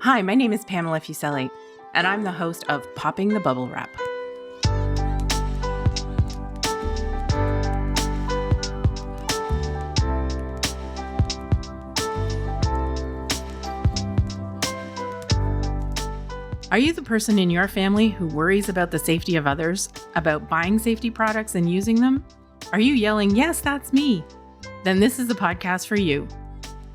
Hi, my name is Pamela Fuselli, and I'm the host of Popping the Bubble Wrap. Are you the person in your family who worries about the safety of others, about buying safety products and using them? Are you yelling, "Yes, that's me"? Then this is the podcast for you.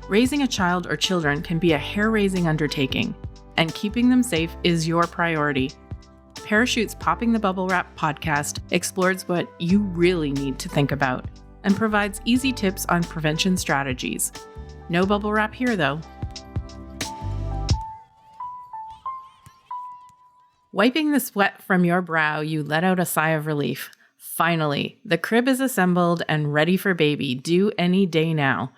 Raising a child or children can be a hair-raising undertaking, and keeping them safe is your priority. Parachute's Popping the Bubble Wrap podcast explores what you really need to think about and provides easy tips on prevention strategies. No bubble wrap here, though. Wiping the sweat from your brow, you let out a sigh of relief. Finally, the crib is assembled and ready for baby, due any day now.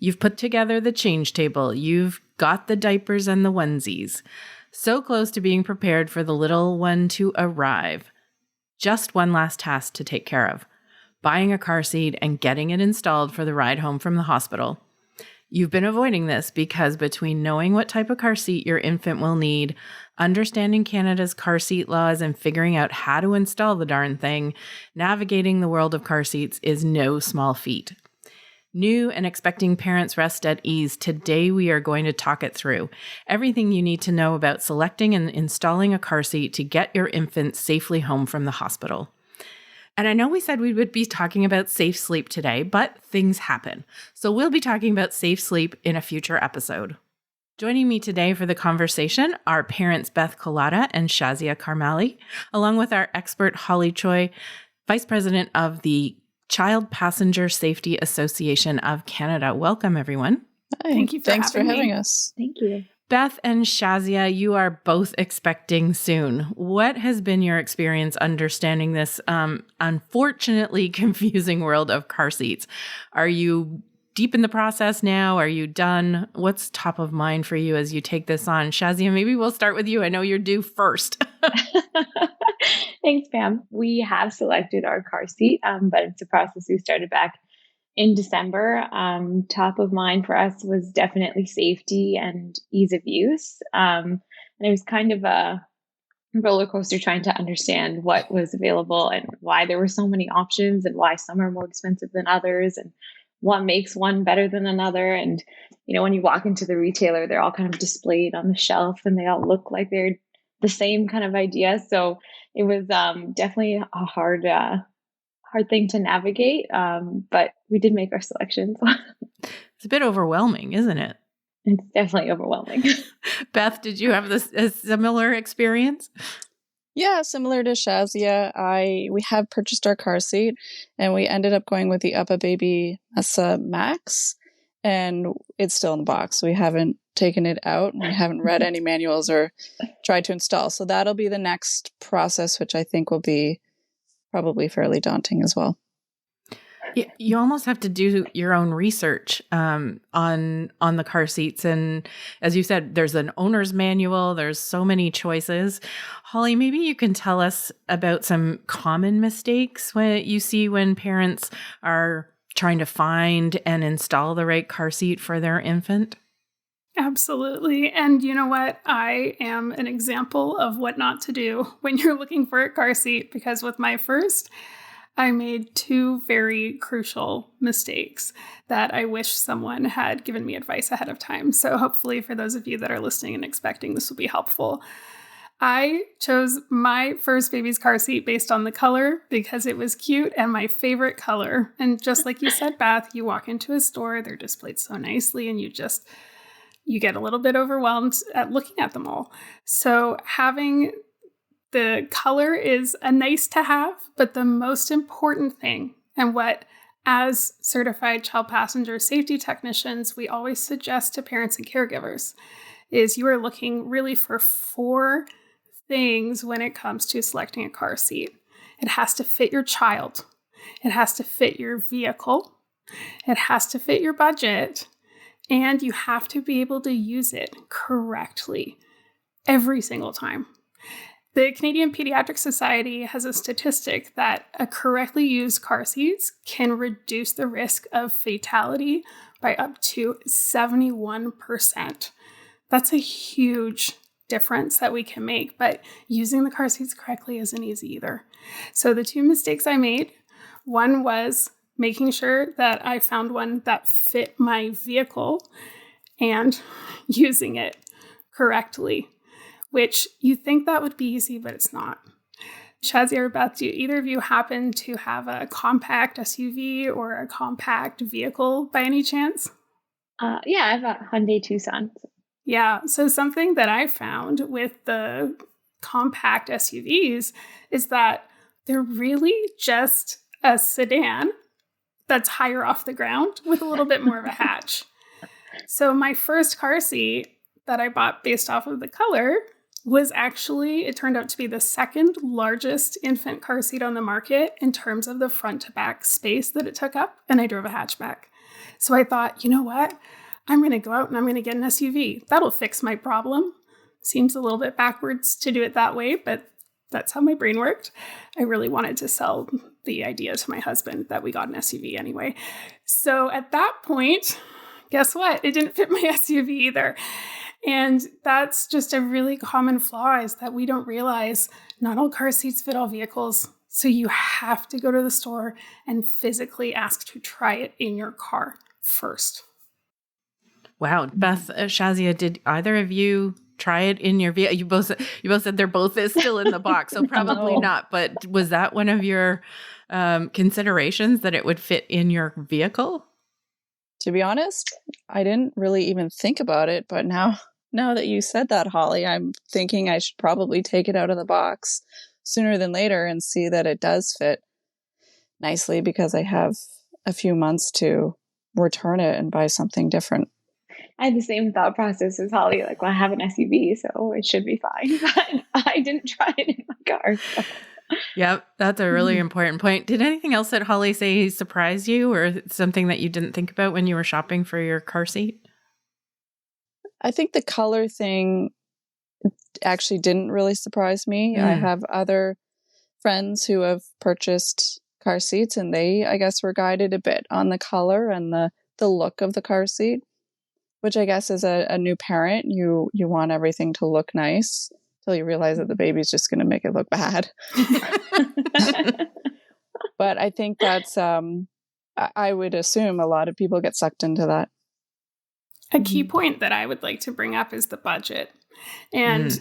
You've put together the change table. You've got the diapers and the onesies. So close to being prepared for the little one to arrive. Just one last task to take care of: buying a car seat and getting it installed for the ride home from the hospital. You've been avoiding this because between knowing what type of car seat your infant will need, understanding Canada's car seat laws, and figuring out how to install the darn thing, navigating the world of car seats is no small feat. New and expecting parents rest at ease. Today we are going to talk it through. Everything you need to know about selecting and installing a car seat to get your infant safely home from the hospital. And I know we said we would be talking about safe sleep today, but things happen. So we'll be talking about safe sleep in a future episode. Joining me today for the conversation are parents Beth Collada and Shazia Karmali, along with our expert Holly Choi, Vice President of the Child Passenger Safety Association of Canada. Welcome, everyone. Hi. Thank you Thanks for having me. us. Thank you. Beth and Shazia, you are both expecting soon. What has been your experience understanding this unfortunately confusing world of car seats? Are you deep in the process now? Are you done? What's top of mind for you as you take this on? Shazia, maybe we'll start with you. I know you're due first. Thanks, Pam. We have selected our car seat, but it's a process we started back in December. Top of mind for us was definitely safety and ease of use. And it was kind of a roller coaster trying to understand what was available and why there were so many options and why some are more expensive than others and what makes one better than another. And, you know, when you walk into the retailer, they're all kind of displayed on the shelf and they all look like they're the same kind of idea. So it was definitely a hard thing to navigate, but we did make our selections. It's a bit overwhelming, isn't it? It's definitely overwhelming. Beth, did you have a similar experience? Yeah, similar to Shazia, we have purchased our car seat and we ended up going with the Uppa Baby Mesa Max, and it's still in the box. We haven't taken it out. We haven't read any manuals or tried to install. So that'll be the next process, which I think will be probably fairly daunting as well. You almost have to do your own research on the car seats. And as you said, there's an owner's manual. There's so many choices. Holly, maybe you can tell us about some common mistakes when parents are trying to find and install the right car seat for their infant. Absolutely. And you know what? I am an example of what not to do when you're looking for a car seat, because with my first, I made two very crucial mistakes that I wish someone had given me advice ahead of time. So hopefully for those of you that are listening and expecting, this will be helpful. I chose my first baby's car seat based on the color because it was cute and my favorite color. And just like you said, Beth, you walk into a store, they're displayed so nicely and you get a little bit overwhelmed at looking at them all. So having the color is a nice to have, but the most important thing, and what as certified child passenger safety technicians, we always suggest to parents and caregivers, is you are looking really for 4 things when it comes to selecting a car seat. It has to fit your child. It has to fit your vehicle. It has to fit your budget. And you have to be able to use it correctly every single time. The Canadian Pediatric Society has a statistic that a correctly used car seats can reduce the risk of fatality by up to 71%. That's a huge difference that we can make, but using the car seats correctly isn't easy either. So the two mistakes I made, one was making sure that I found one that fit my vehicle and using it correctly, which you think that would be easy, but it's not. Shazia or Beth, do either of you happen to have a compact SUV or a compact vehicle by any chance? Yeah, I have a Hyundai Tucson. Yeah, so something that I found with the compact SUVs is that they're really just a sedan that's higher off the ground with a little bit more of a hatch. So my first car seat that I bought based off of the color was actually, it turned out to be the second largest infant car seat on the market in terms of the front to back space that it took up, and I drove a hatchback. So I thought, you know what? I'm going to go out and I'm going to get an SUV. That'll fix my problem. Seems a little bit backwards to do it that way, but that's how my brain worked. I really wanted to sell the idea to my husband that we got an SUV anyway. So at that point, guess what? It didn't fit my SUV either. And that's just a really common flaw, is that we don't realize not all car seats fit all vehicles. So you have to go to the store and physically ask to try it in your car first. Wow. Beth, Shazia, did either of you try it in your vehicle? You both said they're both still in the box, so probably No. not. But was that one of your considerations, that it would fit in your vehicle? To be honest, I didn't really even think about it, but now that you said that, Holly, I'm thinking I should probably take it out of the box sooner than later and see that it does fit nicely, because I have a few months to return it and buy something different. I had the same thought process as Holly, like, well, I have an SUV, so it should be fine. But I didn't try it in my car. So. Yep, that's a really important point. Did anything else that Holly say surprise you, or something that you didn't think about when you were shopping for your car seat? I think the color thing actually didn't really surprise me. I have other friends who have purchased car seats, and they, I guess, were guided a bit on the color and the look of the car seat, which I guess as a new parent, you want everything to look nice until you realize that the baby's just going to make it look bad. But I think that's, I would assume a lot of people get sucked into that. A key point that I would like to bring up is the budget. And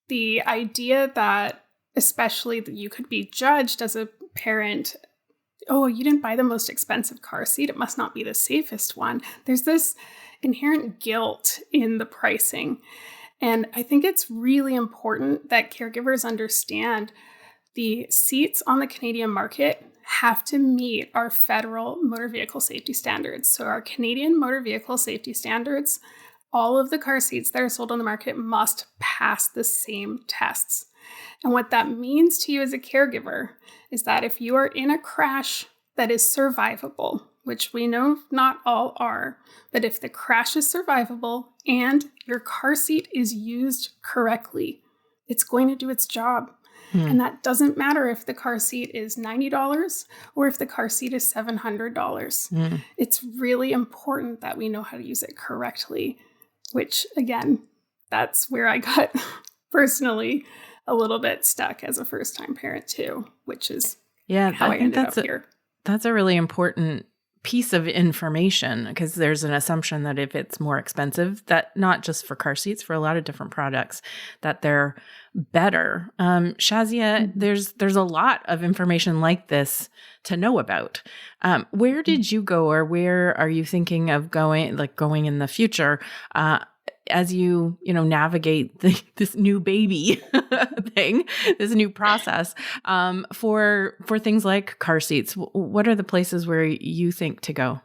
the idea that, especially that you could be judged as a parent, oh, you didn't buy the most expensive car seat, it must not be the safest one. There's this inherent guilt in the pricing. And I think it's really important that caregivers understand the seats on the Canadian market have to meet our federal motor vehicle safety standards. So our Canadian motor vehicle safety standards, all of the car seats that are sold on the market must pass the same tests. And what that means to you as a caregiver is that if you are in a crash that is survivable, which we know not all are, but if the crash is survivable and your car seat is used correctly, it's going to do its job. And that doesn't matter if the car seat is $90 or if the car seat is $700. It's really important that we know how to use it correctly, which, again, that's where I got personally a little bit stuck as a first-time parent too, which is how I ended up here. That's a really important piece of information, because there's an assumption that if it's more expensive, that not just for car seats, for a lot of different products, that they're better. Shazia, there's a lot of information like this to know about. Where did you go, or where are you thinking of going in the future, as you navigate this new baby thing, this new process, for things like car seats? What are the places where you think to go?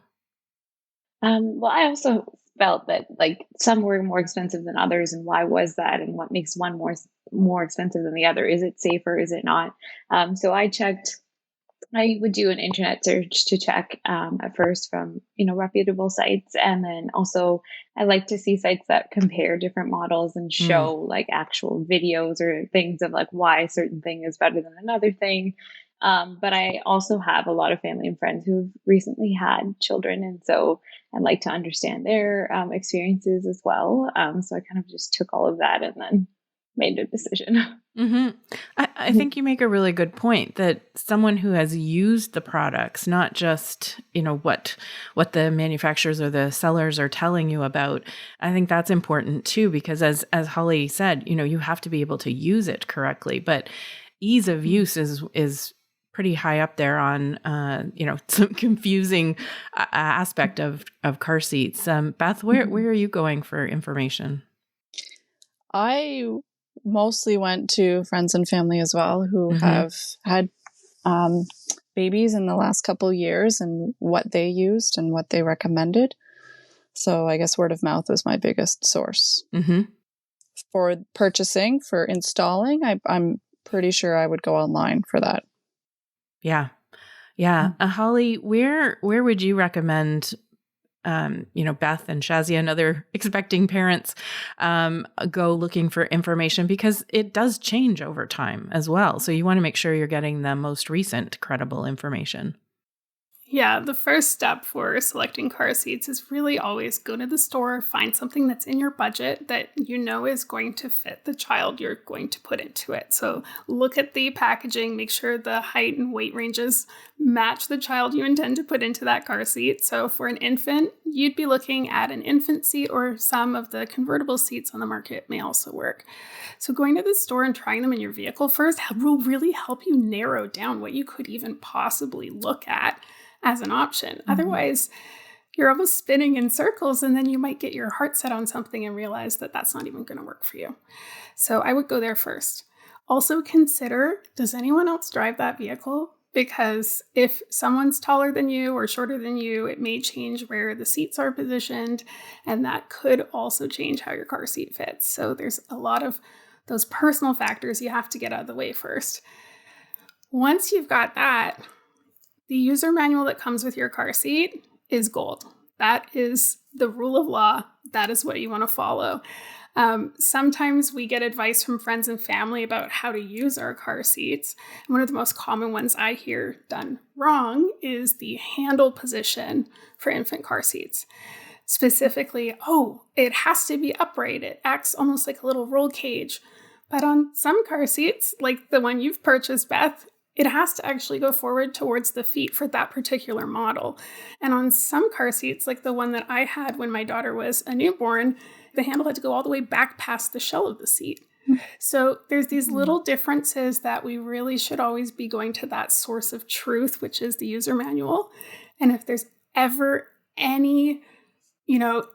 Well, I also felt that some were more expensive than others, and why was that? And what makes one more expensive than the other? Is it safer? Is it not? So I would do an internet search to check at first from reputable sites, and then also I like to see sites that compare different models and show actual videos or things of why a certain thing is better than another thing. But I also have a lot of family and friends who've recently had children. And so I'd like to understand their experiences as well. So I kind of just took all of that and then made a decision. Mm-hmm. I think you make a really good point that someone who has used the products, not just, what the manufacturers or the sellers are telling you about, I think that's important too, because as Holly said, you have to be able to use it correctly, but ease of use is pretty high up there on, some confusing aspect of car seats. Beth, where are you going for information? I mostly went to friends and family as well who have had babies in the last couple years and what they used and what they recommended. So I guess word of mouth was my biggest source. For purchasing, for installing, I'm pretty sure I would go online for that. Yeah. Holly, where would you recommend Beth and Shazia and other expecting parents go looking for information, because it does change over time as well. So you want to make sure you're getting the most recent credible information. Yeah, the first step for selecting car seats is really always go to the store, find something that's in your budget that is going to fit the child you're going to put into it. So look at the packaging, make sure the height and weight ranges match the child you intend to put into that car seat. So for an infant, you'd be looking at an infant seat, or some of the convertible seats on the market may also work. So going to the store and trying them in your vehicle first will really help you narrow down what you could even possibly look at as an option. Otherwise, you're almost spinning in circles, and then you might get your heart set on something and realize that that's not even going to work for you. So I would go there first. Also consider, does anyone else drive that vehicle? Because if someone's taller than you or shorter than you, it may change where the seats are positioned, and that could also change how your car seat fits. So there's a lot of those personal factors you have to get out of the way first. Once you've got that, the user manual that comes with your car seat is gold. That is the rule of law. That is what you want to follow. Sometimes we get advice from friends and family about how to use our car seats. And one of the most common ones I hear done wrong is the handle position for infant car seats. Specifically, it has to be upright. It acts almost like a little roll cage. But on some car seats, like the one you've purchased, Beth, it has to actually go forward towards the feet for that particular model. And on some car seats, like the one that I had when my daughter was a newborn, the handle had to go all the way back past the shell of the seat. So there's these little differences that we really should always be going to that source of truth, which is the user manual. And if there's ever any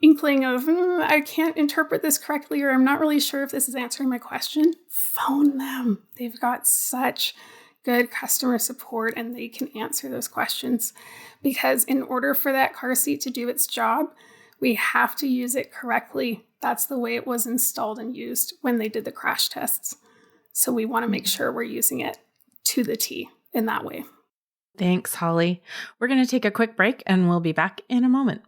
inkling of, I can't interpret this correctly, or I'm not really sure if this is answering my question, phone them. They've got such good customer support, and they can answer those questions, because in order for that car seat to do its job, we have to use it correctly. That's the way it was installed and used when they did the crash tests. So we want to make sure we're using it to the T in that way. Thanks, Holly. We're going to take a quick break, and we'll be back in a moment.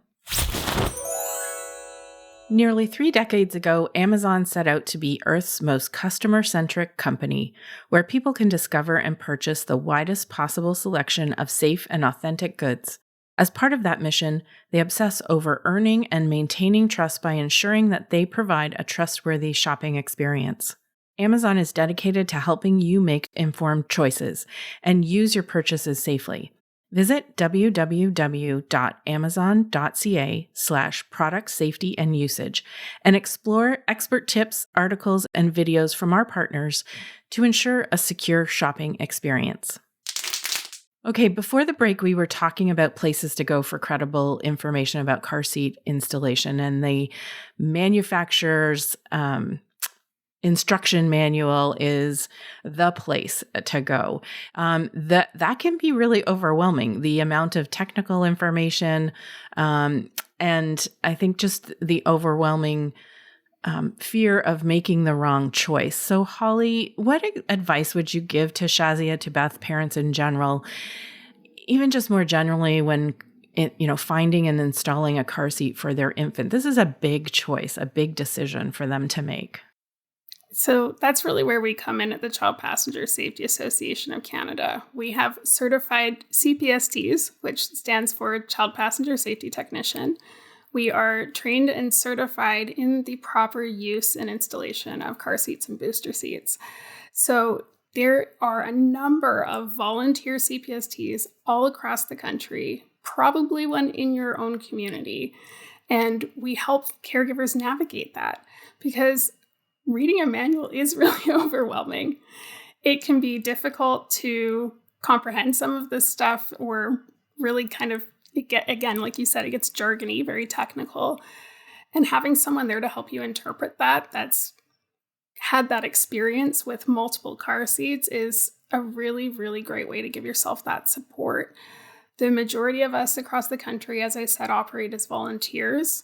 Nearly 3 decades ago, Amazon set out to be Earth's most customer-centric company, where people can discover and purchase the widest possible selection of safe and authentic goods. As part of that mission, they obsess over earning and maintaining trust by ensuring that they provide a trustworthy shopping experience. Amazon is dedicated to helping you make informed choices and use your purchases safely. Visit www.amazon.ca/product safety and usage and explore expert tips, articles, and videos from our partners to ensure a secure shopping experience. Okay, before the break, we were talking about places to go for credible information about car seat installation, and the manufacturer's instruction manual is the place to go. That can be really overwhelming, the amount of technical information, and I think just the overwhelming fear of making the wrong choice. So, Holly, what advice would you give to Shazia, to Beth, parents in general, even just more generally when finding and installing a car seat for their infant? This is a big choice, a big decision for them to make. So that's really where we come in at the Child Passenger Safety Association of Canada. We have certified CPSTs, which stands for Child Passenger Safety Technician. We are trained and certified in the proper use and installation of car seats and booster seats. So there are a number of volunteer CPSTs all across the country, probably one in your own community. And we help caregivers navigate that because reading a manual is really overwhelming. It can be difficult to comprehend some of this stuff or really kind of, again, like you said, it gets jargony, very technical. And having someone there to help you interpret that's had that experience with multiple car seats is a really, really great way to give yourself that support. The majority of us across the country, as I said, operate as volunteers.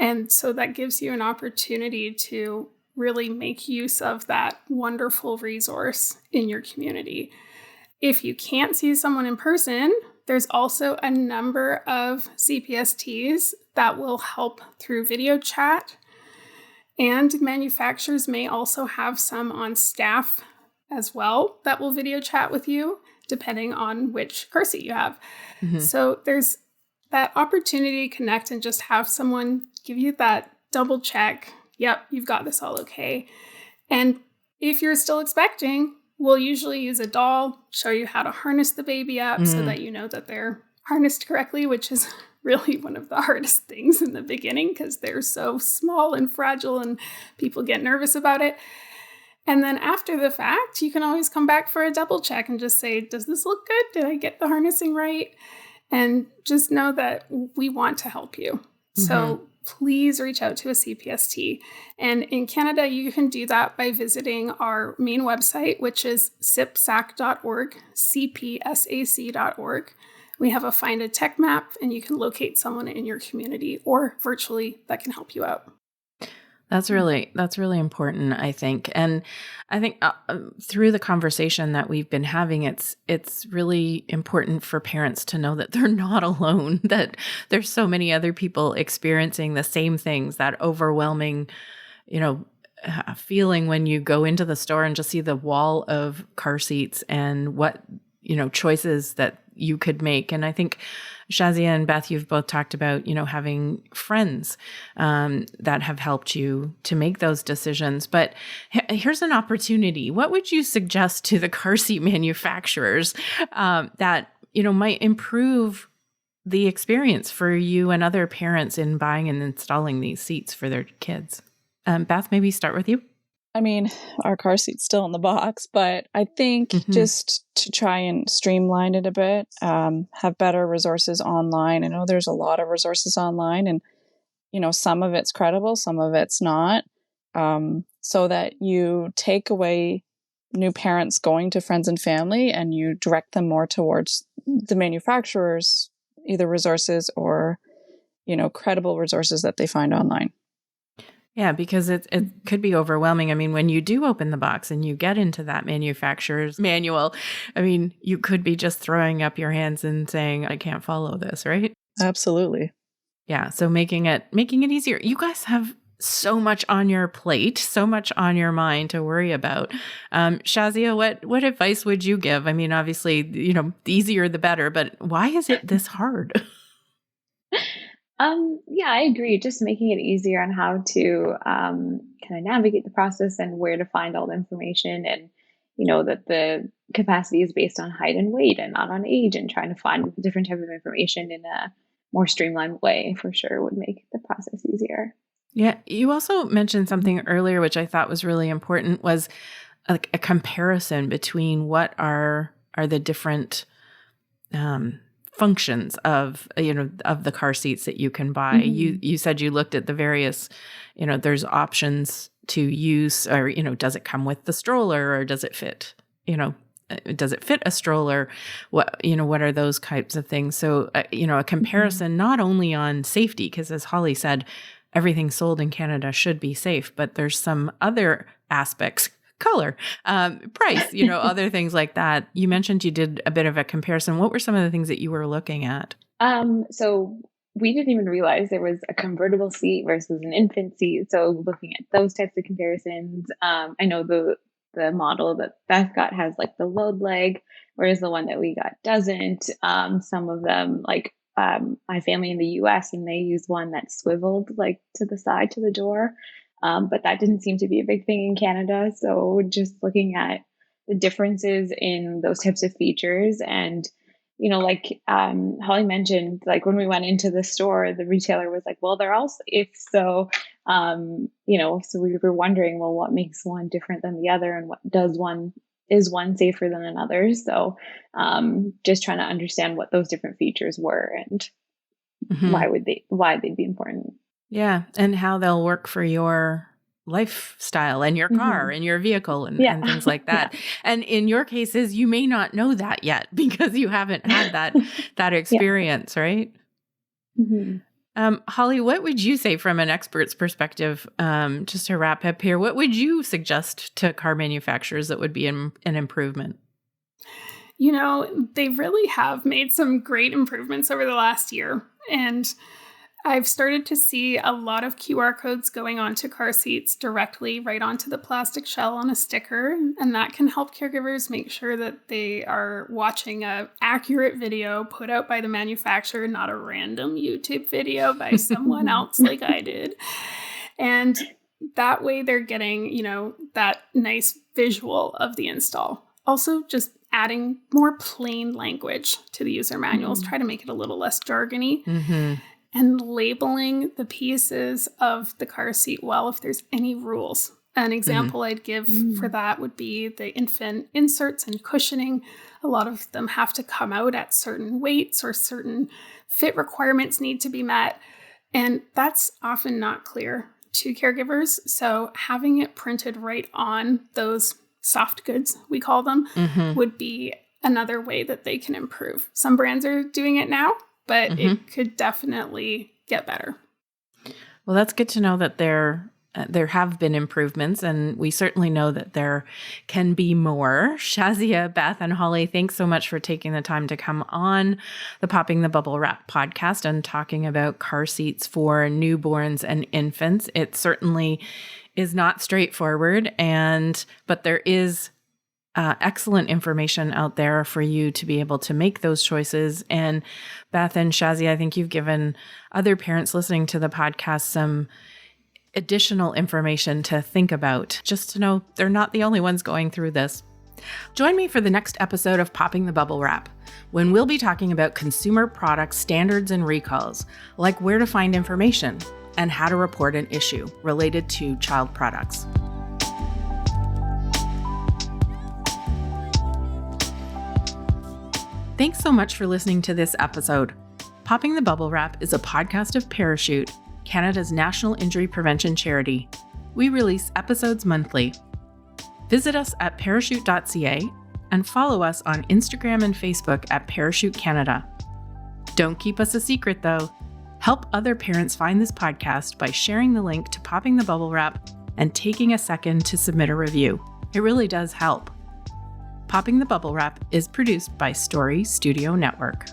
And so that gives you an opportunity to really make use of that wonderful resource in your community. If you can't see someone in person, there's also a number of CPSTs that will help through video chat. And manufacturers may also have some on staff as well that will video chat with you, depending on which car seat you have. Mm-hmm. So there's that opportunity to connect and just have someone give you that double check. Yep, you've got this all okay. And if you're still expecting, we'll usually use a doll, show you how to harness the baby up so that you know that they're harnessed correctly, which is really one of the hardest things in the beginning because they're so small and fragile and people get nervous about it. And then after the fact, you can always come back for a double check and just say, does this look good? Did I get the harnessing right? And just know that we want to help you. Mm-hmm. So please reach out to a CPST. And in Canada, you can do that by visiting our main website, which is cpsac.org, cpsac.org. We have a Find a Tech map, and you can locate someone in your community or virtually that can help you out. That's really important, I think. And I think through the conversation that we've been having, it's really important for parents to know that they're not alone, that there's so many other people experiencing the same things, that overwhelming, feeling when you go into the store and just see the wall of car seats and what, choices that you could make. And I think Shazia and Beth, you've both talked about, having friends that have helped you to make those decisions. But here's an opportunity. What would you suggest to the car seat manufacturers that, might improve the experience for you and other parents in buying and installing these seats for their kids? Beth, maybe start with you. I mean, our car seat's still in the box, but I think just to try and streamline it a bit, have better resources online. I know there's a lot of resources online and, some of it's credible, some of it's not, so that you take away new parents going to friends and family and you direct them more towards the manufacturers, either resources or, credible resources that they find online. Yeah, because it could be overwhelming. I mean, when you do open the box and you get into that manufacturer's manual, I mean, you could be just throwing up your hands and saying, I can't follow this, right? Absolutely. Yeah. So making it easier. You guys have so much on your plate, so much on your mind to worry about. Shazia, what advice would you give? I mean, obviously, the easier the better, but why is it this hard? Yeah, I agree. Just making it easier on how to kind of navigate the process and where to find all the information, and that the capacity is based on height and weight and not on age, and trying to find different type of information in a more streamlined way for sure would make the process easier. Yeah, you also mentioned something earlier which I thought was really important, was a comparison between what are the different functions of the car seats that you can buy. Mm-hmm. You said you looked at the various, there's options to use, or does it come with the stroller, or does it fit, does it fit a stroller? What are those types of things? So a comparison not only on safety, because as Holly said, everything sold in Canada should be safe, but there's some other aspects, color, price, other things like that. You mentioned you did a bit of a comparison. What were some of the things that you were looking at? So we didn't even realize there was a convertible seat versus an infant seat. So looking at those types of comparisons, I know the model that Beth got has like the load leg, whereas the one that we got doesn't. Some of them, like my family in the US, and they use one that swiveled like to the side to the door. But that didn't seem to be a big thing in Canada. So just looking at the differences in those types of features, and like Holly mentioned, like when we went into the store, the retailer was like, well, they're all safe. So so we were wondering, well, what makes one different than the other, and is one safer than another? So just trying to understand what those different features were, and why they'd be important. Yeah, and how they'll work for your lifestyle and your car and your vehicle and things like that. And in your cases, you may not know that yet because you haven't had that experience, right? Holly, what would you say from an expert's perspective, just to wrap up here, what would you suggest to car manufacturers that would be an improvement? They really have made some great improvements over the last year. And I've started to see a lot of QR codes going onto car seats directly right onto the plastic shell on a sticker. And that can help caregivers make sure that they are watching an accurate video put out by the manufacturer, not a random YouTube video by someone else like I did. And that way they're getting, that nice visual of the install. Also, just adding more plain language to the user manuals. Try to make it a little less jargony. And labeling the pieces of the car seat well if there's any rules. An example I'd give for that would be the infant inserts and cushioning. A lot of them have to come out at certain weights, or certain fit requirements need to be met. And that's often not clear to caregivers. So having it printed right on those soft goods, we call them, would be another way that they can improve. Some brands are doing it now, but it could definitely get better. Well, that's good to know that there have been improvements, and we certainly know that there can be more. Shazia, Beth, and Holly, thanks so much for taking the time to come on the Popping the Bubble Wrap podcast and talking about car seats for newborns and infants. It certainly is not straightforward, but there is excellent information out there for you to be able to make those choices. And Beth and Shazia, I think you've given other parents listening to the podcast some additional information to think about, just to know they're not the only ones going through this. Join me for the next episode of Popping the Bubble Wrap, when we'll be talking about consumer product standards and recalls, like where to find information and how to report an issue related to child products. Thanks so much for listening to this episode. Popping the Bubble Wrap is a podcast of Parachute, Canada's national injury prevention charity. We release episodes monthly. Visit us at parachute.ca and follow us on Instagram and Facebook at Parachute Canada. Don't keep us a secret, though. Help other parents find this podcast by sharing the link to Popping the Bubble Wrap and taking a second to submit a review. It really does help. Popping the Bubble Wrap is produced by Story Studio Network.